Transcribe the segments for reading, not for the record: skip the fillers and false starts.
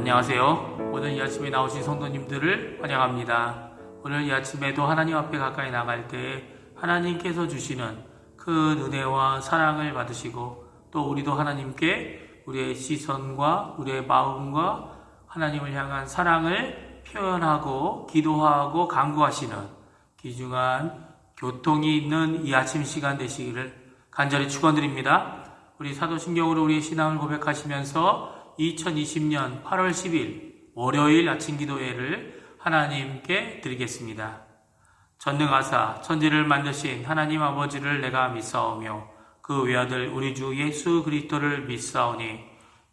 안녕하세요. 오늘 이 아침에 나오신 성도님들을 환영합니다. 오늘 이 아침에도 하나님 앞에 가까이 나갈 때 하나님께서 주시는 큰 은혜와 사랑을 받으시고 또 우리도 하나님께 우리의 시선과 우리의 마음과 하나님을 향한 사랑을 표현하고 기도하고 간구하시는 귀중한 교통이 있는 이 아침 시간 되시기를 간절히 축원드립니다. 우리 사도신경으로 우리의 신앙을 고백하시면서 2020년 8월 10일 월요일 아침 기도회를 하나님께 드리겠습니다. 전능하사 천지를 만드신 하나님 아버지를 내가 믿사오며 그 외아들 우리 주 예수 그리스도를 믿사오니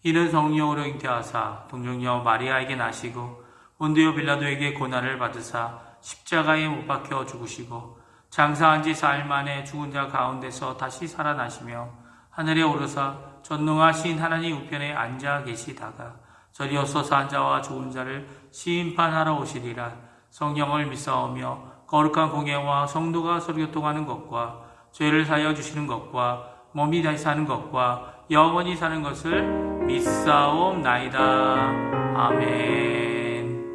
이는 성령으로 잉태하사 동정녀 마리아에게 나시고 본디오 빌라도에게 고난을 받으사 십자가에 못 박혀 죽으시고 장사한 지 사흘 만에 죽은 자 가운데서 다시 살아나시며 하늘에 오르사 전능하신 하나님 우편에 앉아 계시다가 저리 어서 산 자와 죽은 자를 심판하러 오시리라. 성령을 믿사오며 거룩한 공예와 성도가 서로 교통하는 것과 죄를 사하여 주시는 것과 몸이 다시 사는 것과 영원히 사는 것을 믿사옵나이다. 아멘.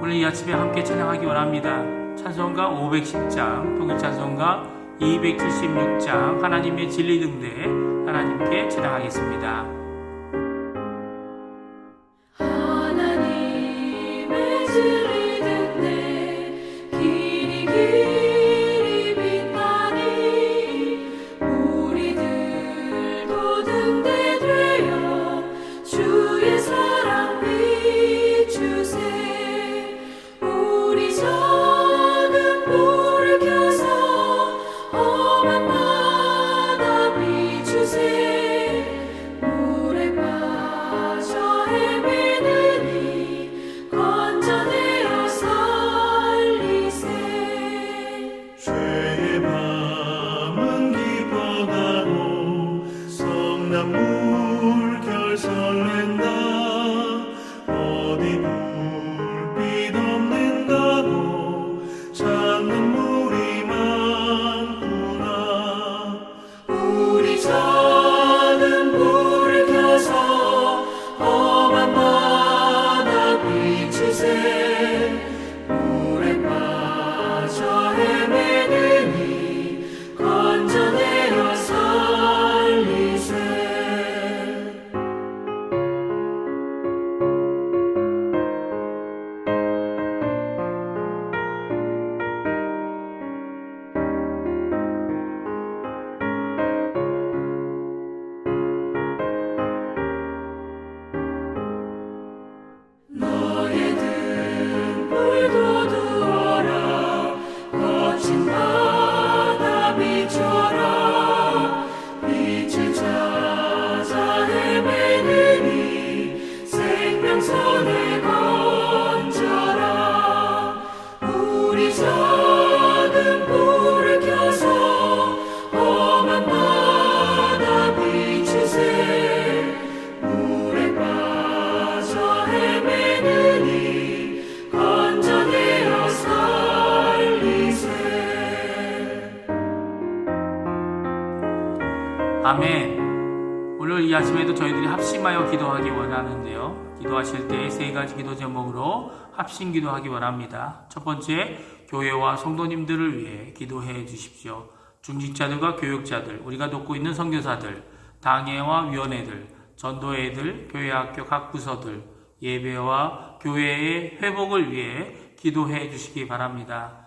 오늘 이 아침에 함께 찬양하기 원합니다. 찬송가 510장, 통일 찬송가 276장, 하나님의 진리 등대 하나님께 찬양하겠습니다. 하나님의 진리 등대 길이 빛나니 우리들도 등대 되어 주의 사랑 비추세. 우리 작은 불을 켜서 험한 바다 비추세. 물에 빠져 헤매느니 건져내어 살리세. 죄의 밤은 깊어가고 성난 물결 설렌다. 어디 불빛 없는가고 찾는 물이 많구나. 우리 작은 불을 켜서 험한 바다 비추세. 물에 빠져 헤매느니 건져내어 살리세. 너의 등불도 두어라. 거친 바다 빛처럼 빛을 찾아 헤매느니 생명선을 건져라. 우리 작은 불을 켜서 험한 바다 비추세. 물에 빠져 헤매느니 건져내어 살리세. 아멘. 오늘 이 아침에도 저희들이 합심하여 기도하기 원하는데요. 기도하실 때 세 가지 기도 제목으로 합심 기도하기 원합니다. 첫 번째, 교회와 성도님들을 위해 기도해 주십시오. 중직자들과 교육자들, 우리가 돕고 있는 선교사들, 당회와 위원회들, 전도회들, 교회학교 각 부서들, 예배와 교회의 회복을 위해 기도해 주시기 바랍니다.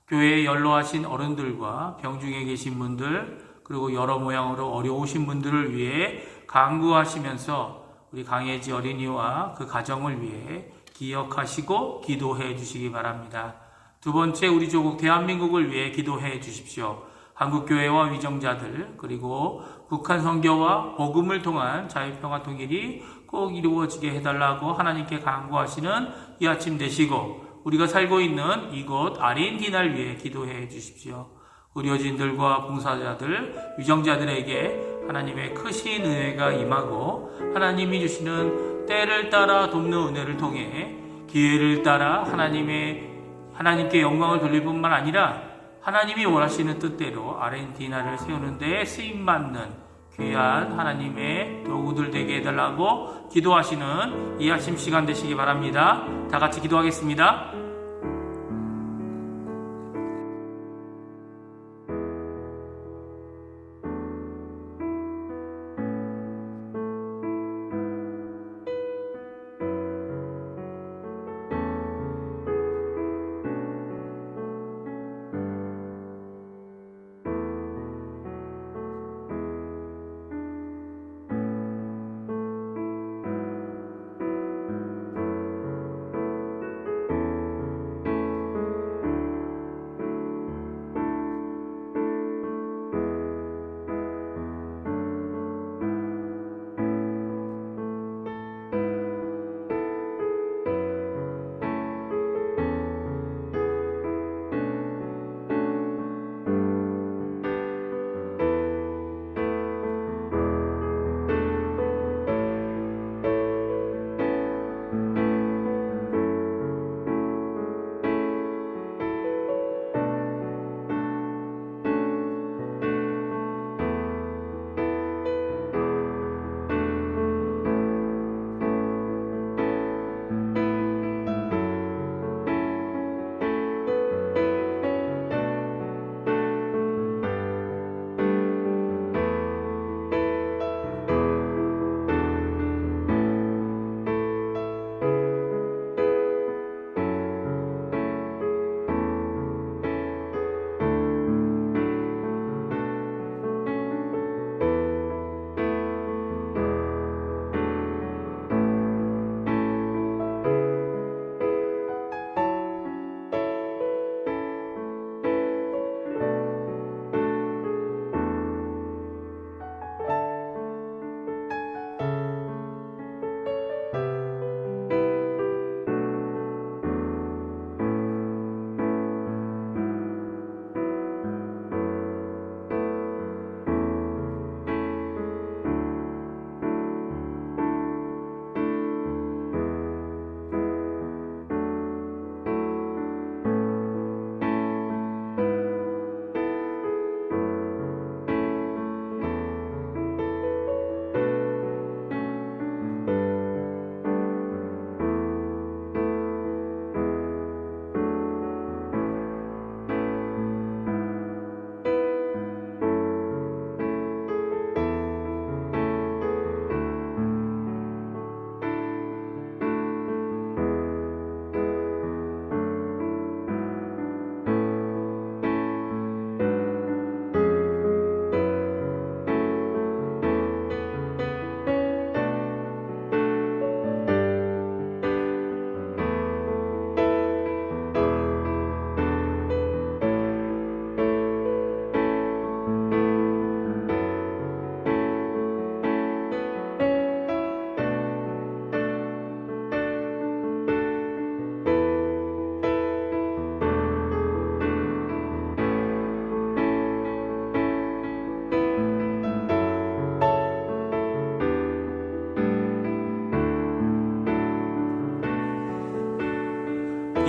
교회에 연로하신 어른들과 병중에 계신 분들, 그리고 여러 모양으로 어려우신 분들을 위해 간구하시면서 우리 강혜지 어린이와 그 가정을 위해 기억하시고 기도해 주시기 바랍니다. 두 번째, 우리 조국 대한민국을 위해 기도해 주십시오. 한국교회와 위정자들, 그리고 북한 선교와 복음을 통한 자유평화 통일이 꼭 이루어지게 해달라고 하나님께 간구하시는 이 아침 되시고, 우리가 살고 있는 이곳 아르헨티나를 위해 기도해 주십시오. 의료진들과 봉사자들, 위정자들에게 하나님의 크신 은혜가 임하고 하나님이 주시는 때를 따라 돕는 은혜를 통해 기회를 따라 하나님께 영광을 돌릴 뿐만 아니라 하나님이 원하시는 뜻대로 아르헨티나를 세우는 데 쓰임받는 귀한 하나님의 도구들 되게 해달라고 기도하시는 이 아침 시간 되시기 바랍니다. 다 같이 기도하겠습니다.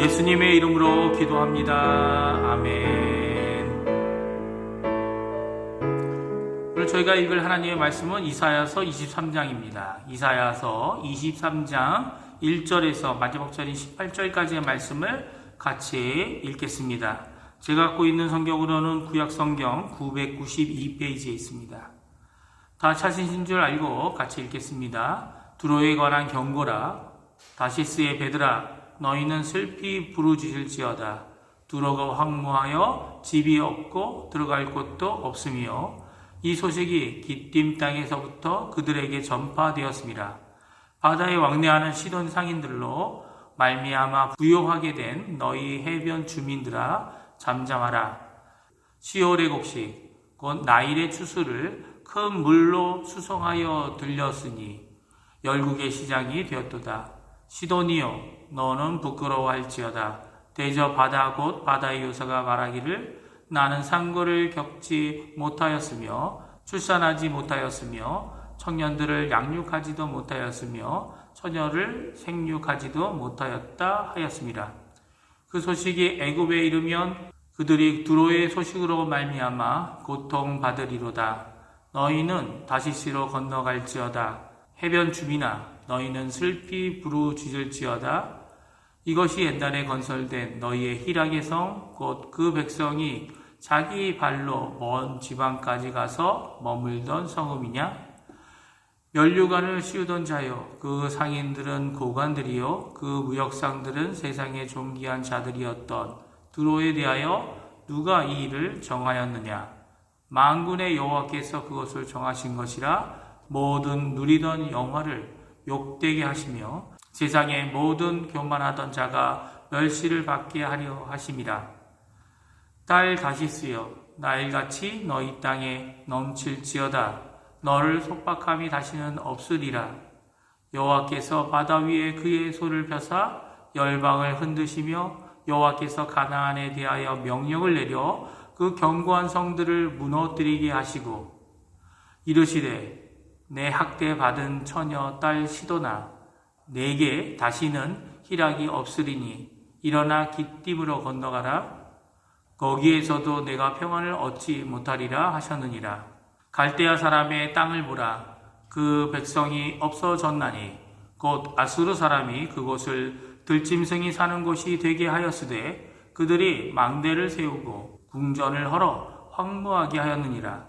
예수님의 이름으로 기도합니다. 아멘. 오늘 저희가 읽을 하나님의 말씀은 이사야서 23장입니다. 이사야서 23장 1절에서 마지막 절인 18절까지의 말씀을 같이 읽겠습니다. 제가 갖고 있는 성경으로는 구약성경 992페이지에 있습니다. 다 찾으신 줄 알고 같이 읽겠습니다. 두로에 관한 경고라. 다시스의 베드라, 너희는 슬피 부르짖을지어다. 두로가 황무하여 집이 없고 들어갈 곳도 없으며 이 소식이 기띔 땅에서부터 그들에게 전파되었습니다. 바다에 왕래하는 시돈 상인들로 말미암아 부요하게 된 너희 해변 주민들아, 잠잠하라. 시올의 곡식 곧 나일의 추수를 큰 물로 수송하여 들렸으니 열국의 시장이 되었도다. 시돈이여, 너는 부끄러워할지어다. 대저 바다 곧 바다의 요새가 말하기를 나는 상고를 겪지 못하였으며 출산하지 못하였으며 청년들을 양육하지도 못하였으며 처녀를 생육하지도 못하였다 하였습니다. 그 소식이 애굽에 이르면 그들이 두로의 소식으로 말미암아 고통받으리로다. 너희는 다시스로 건너갈지어다. 해변 주민아, 너희는 슬피 부르짖을지어다. 이것이 옛날에 건설된 너희의 희락의 성, 곧 그 백성이 자기 발로 먼 지방까지 가서 머물던 성읍이냐? 면류관을 씌우던 자여, 그 상인들은 고관들이요, 그 무역상들은 세상의 존귀한 자들이었던 두로에 대하여 누가 이 일을 정하였느냐? 만군의 여호와께서 그것을 정하신 것이라. 모든 누리던 영화를 욕되게 하시며 세상의 모든 교만하던 자가 멸시를 받게 하려 하심이라. 딸 다시스여, 나일같이 너희 땅에 넘칠지어다. 너를 속박함이 다시는 없으리라. 여호와께서 바다 위에 그의 손을 펴사 열방을 흔드시며 여호와께서 가나안에 대하여 명령을 내려 그 견고한 성들을 무너뜨리게 하시고 이르시되 내 학대 받은 처녀 딸 시도나 내게 다시는 희락이 없으리니 일어나 기띔으로 건너가라. 거기에서도 내가 평안을 얻지 못하리라 하셨느니라. 갈대아 사람의 땅을 보라. 그 백성이 없어졌나니 곧 아수르 사람이 그곳을 들짐승이 사는 곳이 되게 하였으되 그들이 망대를 세우고 궁전을 헐어 황무하게 하였느니라.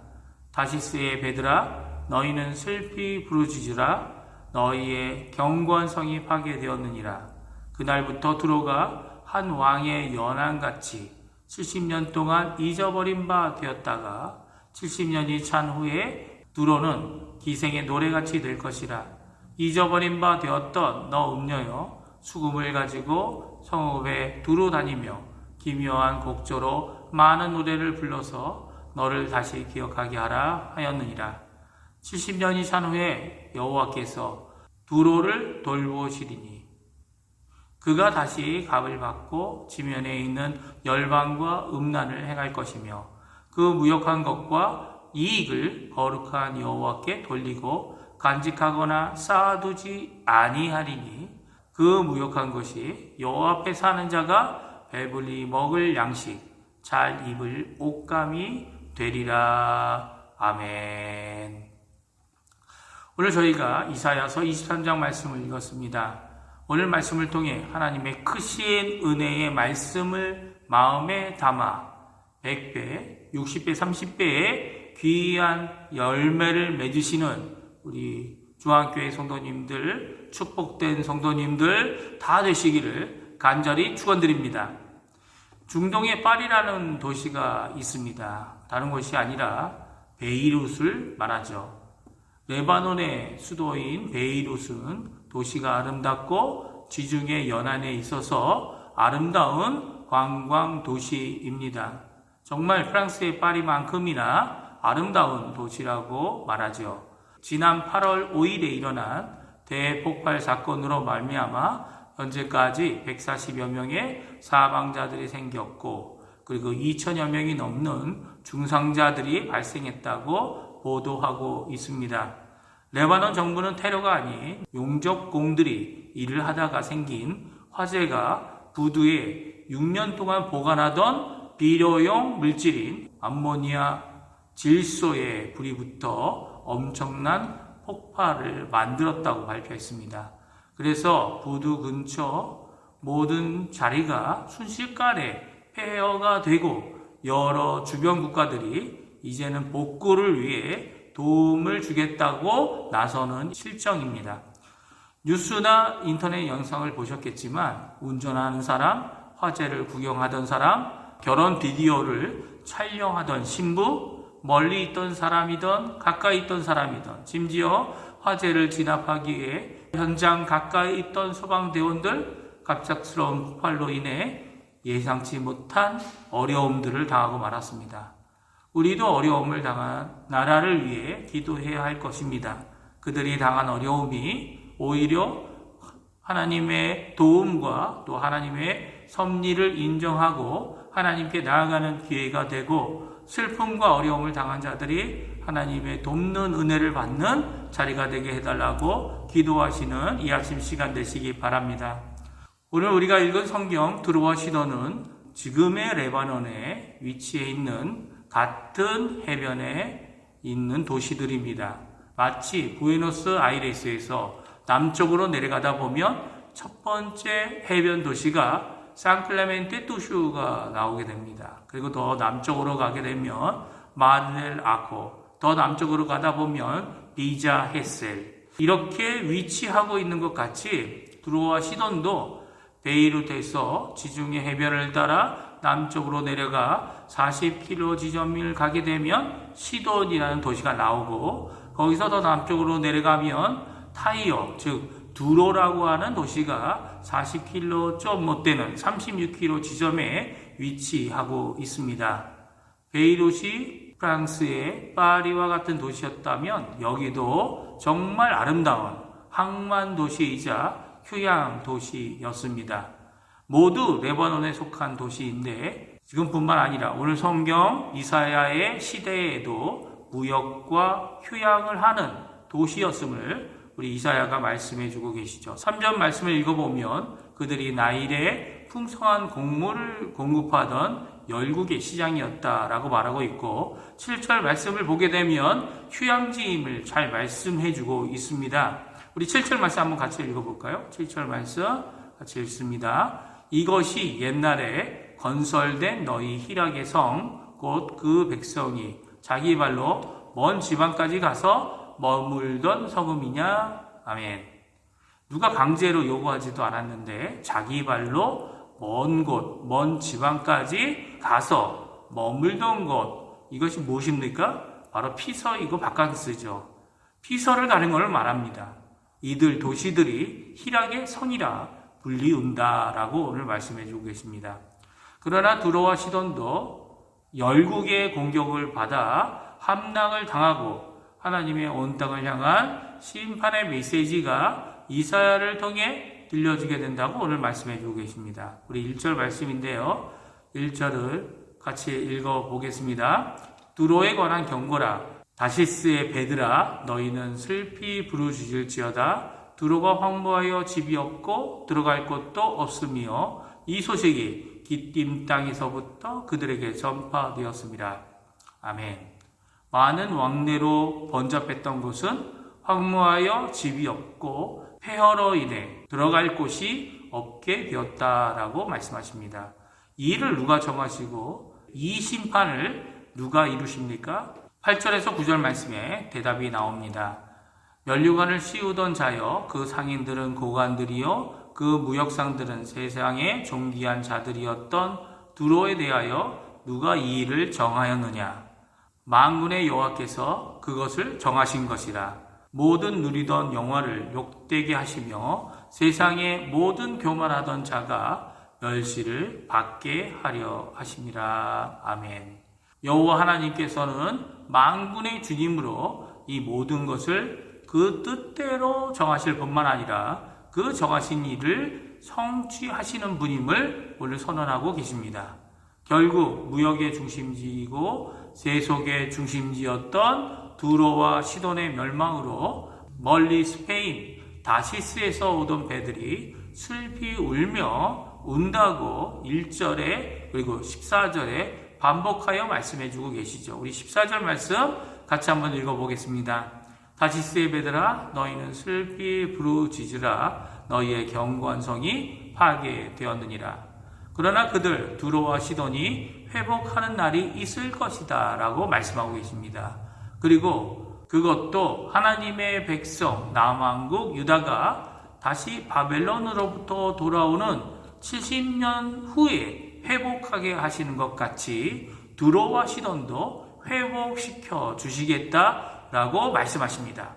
다시스의 배들아, 너희는 슬피 부르짖으라. 너희의 견고한 성이 파괴되었느니라. 그날부터 두로가 한 왕의 연한같이 70년 동안 잊어버린 바 되었다가 70년이 찬 후에 두로는 기생의 노래같이 될 것이라. 잊어버린 바 되었던 너 음녀여, 수금을 가지고 성읍에 두루 다니며 기묘한 곡조로 많은 노래를 불러서 너를 다시 기억하게 하라 하였느니라. 70년이 찬 후에 여호와께서 두로를 돌보시리니 그가 다시 값을 받고 지면에 있는 열방과 음란을 행할 것이며 그 무역한 것과 이익을 거룩한 여호와께 돌리고 간직하거나 쌓아두지 아니하리니 그 무역한 것이 여호와 앞에 사는 자가 배불리 먹을 양식, 잘 입을 옷감이 되리라. 아멘. 오늘 저희가 이사야서 23장 말씀을 읽었습니다. 오늘 말씀을 통해 하나님의 크신 은혜의 말씀을 마음에 담아 100배, 60배, 30배의 귀한 열매를 맺으시는 우리 중앙교회 성도님들, 축복된 성도님들 다 되시기를 간절히 축원드립니다. 중동에 파리라는 도시가 있습니다. 다른 곳이 아니라 베이룻을 말하죠. 레바논의 수도인 베이룻은 도시가 아름답고 지중해 연안에 있어서 아름다운 관광 도시입니다. 정말 프랑스의 파리만큼이나 아름다운 도시라고 말하죠. 지난 8월 5일에 일어난 대폭발 사건으로 말미암아 현재까지 140여 명의 사망자들이 생겼고 그리고 2천여 명이 넘는 중상자들이 발생했다고 보도하고 있습니다. 레바논 정부는 테러가 아닌 용접공들이 일을 하다가 생긴 화재가 부두에 6년 동안 보관하던 비료용 물질인 암모니아 질소에 불이 붙어 엄청난 폭발을 만들었다고 발표했습니다. 그래서 부두 근처 모든 자리가 순식간에 폐허가 되고 여러 주변 국가들이 이제는 복구를 위해 도움을 주겠다고 나서는 실정입니다. 뉴스나 인터넷 영상을 보셨겠지만 운전하는 사람, 화재를 구경하던 사람, 결혼 비디오를 촬영하던 신부, 멀리 있던 사람이든 가까이 있던 사람이든 심지어 화재를 진압하기 위해 현장 가까이 있던 소방대원들 갑작스러운 폭발로 인해 예상치 못한 어려움들을 당하고 말았습니다. 우리도 어려움을 당한 나라를 위해 기도해야 할 것입니다. 그들이 당한 어려움이 오히려 하나님의 도움과 또 하나님의 섭리를 인정하고 하나님께 나아가는 기회가 되고 슬픔과 어려움을 당한 자들이 하나님의 돕는 은혜를 받는 자리가 되게 해달라고 기도하시는 이 아침 시간 되시기 바랍니다. 오늘 우리가 읽은 성경 두로와 시돈은 지금의 레바논에 위치해 있는 같은 해변의 있는 도시들입니다. 마치 부에노스아이레스에서 남쪽으로 내려가다 보면 첫 번째 해변 도시가 산클레멘테 투슈가 나오게 됩니다. 그리고 더 남쪽으로 가게 되면 마르넬 아코, 더 남쪽으로 가다 보면 비자 헤셀, 이렇게 위치하고 있는 것 같이 두로와 시돈도 베이루트에서 지중해 해변을 따라 남쪽으로 내려가 40km 지점을 가게 되면 시돈이라는 도시가 나오고, 거기서 더 남쪽으로 내려가면 타이어, 즉 두로라고 하는 도시가 40km 좀 못 되는 36km 지점에 위치하고 있습니다. 베이루트이 프랑스의 파리와 같은 도시였다면 여기도 정말 아름다운 항만 도시이자 휴양 도시였습니다. 모두 레바논에 속한 도시인데 지금뿐만 아니라 오늘 성경 이사야의 시대에도 무역과 휴양을 하는 도시였음을 우리 이사야가 말씀해 주고 계시죠. 3절 말씀을 읽어보면 그들이 나일에 풍성한 곡물을 공급하던 열국의 시장이었다라고 말하고 있고, 7절 말씀을 보게 되면 휴양지임을 잘 말씀해 주고 있습니다. 우리 7절 말씀 한번 같이 읽어볼까요? 7절 말씀 같이 읽습니다. 이것이 옛날에 건설된 너희 희락의 성, 곧 그 백성이 자기 발로 먼 지방까지 가서 머물던 성읍이냐? 아멘. 누가 강제로 요구하지도 않았는데 자기 발로 먼 곳, 먼 지방까지 가서 머물던 곳, 이것이 무엇입니까? 바로 피서이고 바캉스죠. 피서를 가는 것을 말합니다. 이들 도시들이 희락의 성이라 불리운다라고 오늘 말씀해 주고 계십니다. 그러나 두로와 시돈도 열국의 공격을 받아 함락을 당하고 하나님의 온 땅을 향한 심판의 메시지가 이사야를 통해 들려주게 된다고 오늘 말씀해 주고 계십니다. 우리 1절 말씀인데요. 1절을 같이 읽어보겠습니다. 두로에 관한 경고라. 다시스의 배들아, 너희는 슬피 부르짖을지어다. 두로가 황무하여 집이 없고 들어갈 곳도 없으며 이 소식이 기띔 땅에서부터 그들에게 전파되었습니다. 아멘. 많은 왕래로 번잡했던 곳은 황무하여 집이 없고 폐허로 인해 들어갈 곳이 없게 되었다라고 말씀하십니다. 이 일을 누가 정하시고 이 심판을 누가 이루십니까? 8절에서 9절 말씀에 대답이 나옵니다. 면류관을 씌우던 자여, 그 상인들은 고관들이요 그 무역상들은 세상의 존귀한 자들이었던 두로에 대하여 누가 이 일을 정하였느냐? 만군의 여호와께서 그것을 정하신 것이라. 모든 누리던 영화를 욕되게 하시며 세상의 모든 교만하던 자가 멸시를 받게 하려 하심이라. 아멘. 여호와 하나님께서는 만군의 주님으로 이 모든 것을 그 뜻대로 정하실 뿐만 아니라 그 정하신 일을 성취하시는 분임을 오늘 선언하고 계십니다. 결국 무역의 중심지이고 세속의 중심지였던 두로와 시돈의 멸망으로 멀리 스페인 다시스에서 오던 배들이 슬피 울며 운다고 1절에 그리고 14절에 반복하여 말씀해 주고 계시죠. 우리 14절 말씀 같이 한번 읽어보겠습니다. 다시스의 배들아, 너희는 슬피 부르짖으라. 너희의 견고한 성이 파괴되었느니라. 그러나 그들 두로와 시돈이 회복하는 날이 있을 것이다 라고 말씀하고 계십니다. 그리고 그것도 하나님의 백성 남왕국 유다가 다시 바벨론으로부터 돌아오는 70년 후에 회복하게 하시는 것 같이 두로와 시돈도 회복시켜 주시겠다라고 말씀하십니다.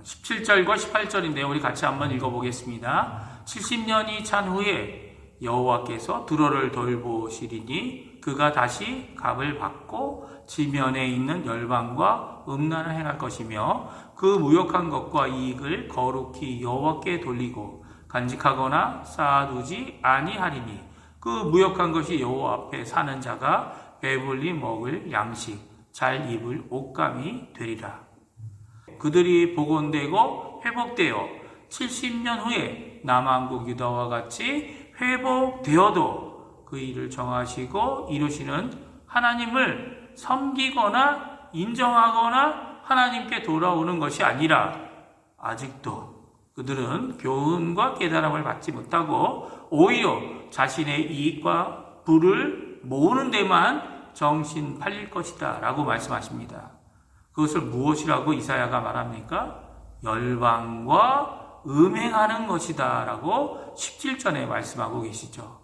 17절과 18절인데요. 우리 같이 한번 읽어보겠습니다. 70년이 찬 후에 여호와께서 두로를 돌보시리니 그가 다시 값을 받고 지면에 있는 열방과 음란을 행할 것이며 그 무역한 것과 이익을 거룩히 여호와께 돌리고 간직하거나 쌓아두지 아니하리니 그 무역한 것이 여호와 앞에 사는 자가 배불리 먹을 양식, 잘 입을 옷감이 되리라. 그들이 복원되고 회복되어 70년 후에 남왕국 유다와 같이 회복되어도 그 일을 정하시고 이루시는 하나님을 섬기거나 인정하거나 하나님께 돌아오는 것이 아니라 아직도 그들은 교훈과 깨달음을 받지 못하고 오히려 자신의 이익과 부를 모으는 데만 정신 팔릴 것이다 라고 말씀하십니다. 그것을 무엇이라고 이사야가 말합니까? 열방과 음행하는 것이다 라고 17절에 말씀하고 계시죠.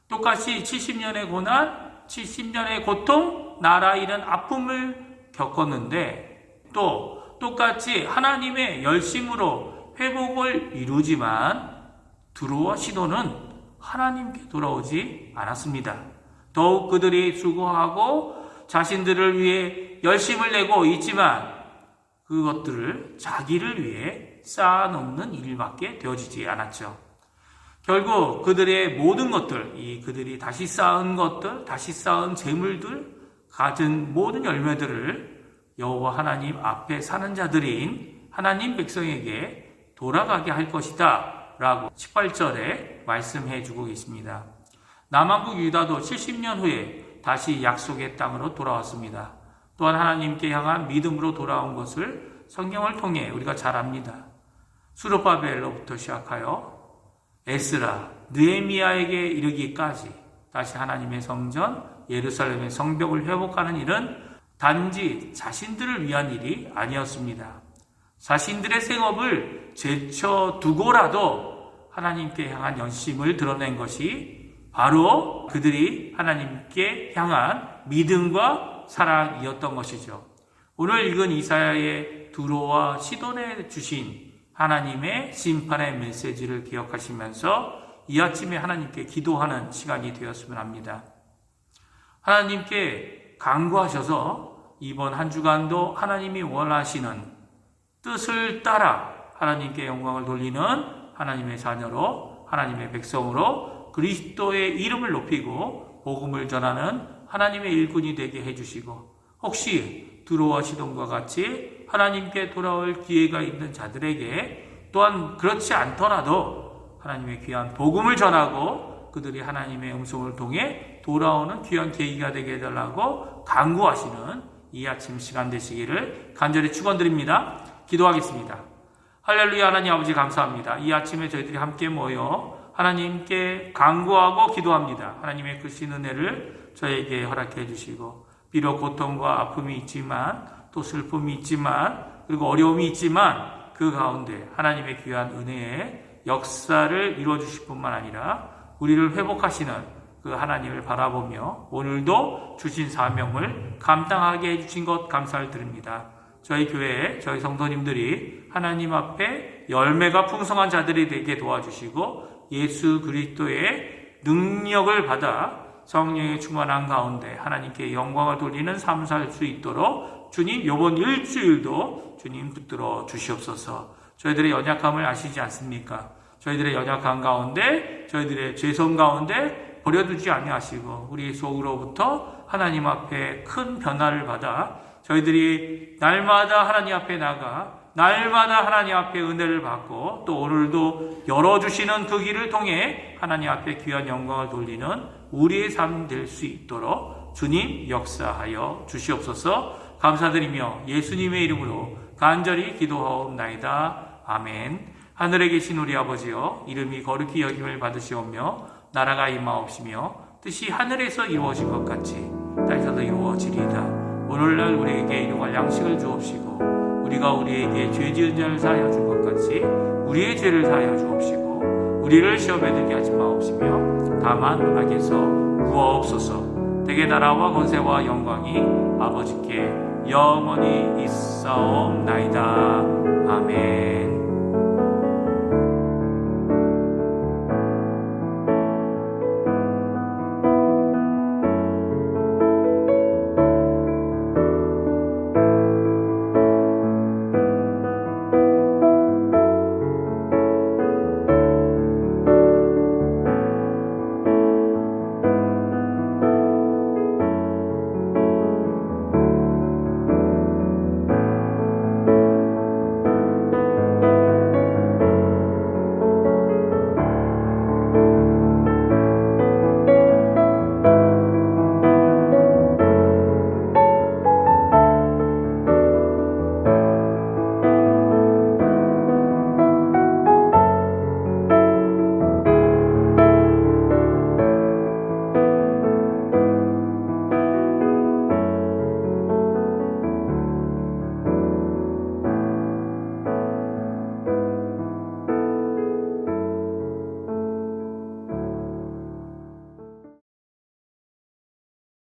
똑같이 70년의 고난, 70년의 고통, 나라 잃은 아픔을 겪었는데 또 똑같이 하나님의 열심으로 회복을 이루지만 두로와 시돈은 하나님께 돌아오지 않았습니다. 더욱 그들이 수고하고 자신들을 위해 열심을 내고 있지만 그것들을 자기를 위해 쌓아놓는 일밖에 되어지지 않았죠. 결국 그들의 모든 것들, 그들이 다시 쌓은 것들, 다시 쌓은 재물들, 가진 모든 열매들을 여호와 하나님 앞에 사는 자들인 하나님 백성에게 돌아가게 할 것이다 라고 18절에 말씀해 주고 계십니다. 남한국 유다도 70년 후에 다시 약속의 땅으로 돌아왔습니다. 또한 하나님께 향한 믿음으로 돌아온 것을 성경을 통해 우리가 잘 압니다. 수르바벨로부터 시작하여 에스라, 느헤미야에게 이르기까지 다시 하나님의 성전, 예루살렘의 성벽을 회복하는 일은 단지 자신들을 위한 일이 아니었습니다. 자신들의 생업을 제쳐두고라도 하나님께 향한 열심을 드러낸 것이 바로 그들이 하나님께 향한 믿음과 사랑이었던 것이죠. 오늘 읽은 이사야의 두로와 시돈에 주신 하나님의 심판의 메시지를 기억하시면서 이 아침에 하나님께 기도하는 시간이 되었으면 합니다. 하나님께 간구하셔서 이번 한 주간도 하나님이 원하시는 뜻을 따라 하나님께 영광을 돌리는 하나님의 자녀로, 하나님의 백성으로 그리스도의 이름을 높이고 복음을 전하는 하나님의 일꾼이 되게 해주시고, 혹시 두로와 시돈과 같이 하나님께 돌아올 기회가 있는 자들에게 또한 그렇지 않더라도 하나님의 귀한 복음을 전하고 그들이 하나님의 음성을 통해 돌아오는 귀한 계기가 되게 해달라고 간구하시는 이 아침 시간 되시기를 간절히 축원드립니다. 기도하겠습니다. 할렐루야. 하나님 아버지 감사합니다. 이 아침에 저희들이 함께 모여 하나님께 간구하고 기도합니다. 하나님의 크신 은혜를 저에게 허락해 주시고, 비록 고통과 아픔이 있지만 또 슬픔이 있지만 그리고 어려움이 있지만 그 가운데 하나님의 귀한 은혜의 역사를 이루어 주실 뿐만 아니라 우리를 회복하시는 그 하나님을 바라보며 오늘도 주신 사명을 감당하게 해주신 것 감사를 드립니다. 저희 교회, 저희 성도님들이 하나님 앞에 열매가 풍성한 자들이 되게 도와주시고 예수 그리스도의 능력을 받아 성령의 충만한 가운데 하나님께 영광을 돌리는 삶 살 수 있도록 주님 이번 일주일도 주님 붙들어 주시옵소서. 저희들의 연약함을 아시지 않습니까? 저희들의 연약함 가운데, 저희들의 죄성 가운데 버려두지 아니하시고 우리 속으로부터 하나님 앞에 큰 변화를 받아 저희들이 날마다 하나님 앞에 나가 날마다 하나님 앞에 은혜를 받고 또 오늘도 열어주시는 그 길을 통해 하나님 앞에 귀한 영광을 돌리는 우리의 삶 될 수 있도록 주님 역사하여 주시옵소서. 감사드리며 예수님의 이름으로 간절히 기도하옵나이다. 아멘. 하늘에 계신 우리 아버지여, 이름이 거룩히 여김을 받으시오며 나라가 임하옵시며 뜻이 하늘에서 이루어진 것 같이 땅에서도 이루어지리이다. 오늘날 우리에게 일용할 양식을 주옵시고 우리가 우리에게 죄 지은 자를 사하여 준 것 같이 우리의 죄를 사하여 주옵시고 우리를 시험에 들게 하지 마옵시며 다만 악에서 구하옵소서. 대개 나라와 권세와 영광이 아버지께 영원히 있사옵나이다. 아멘.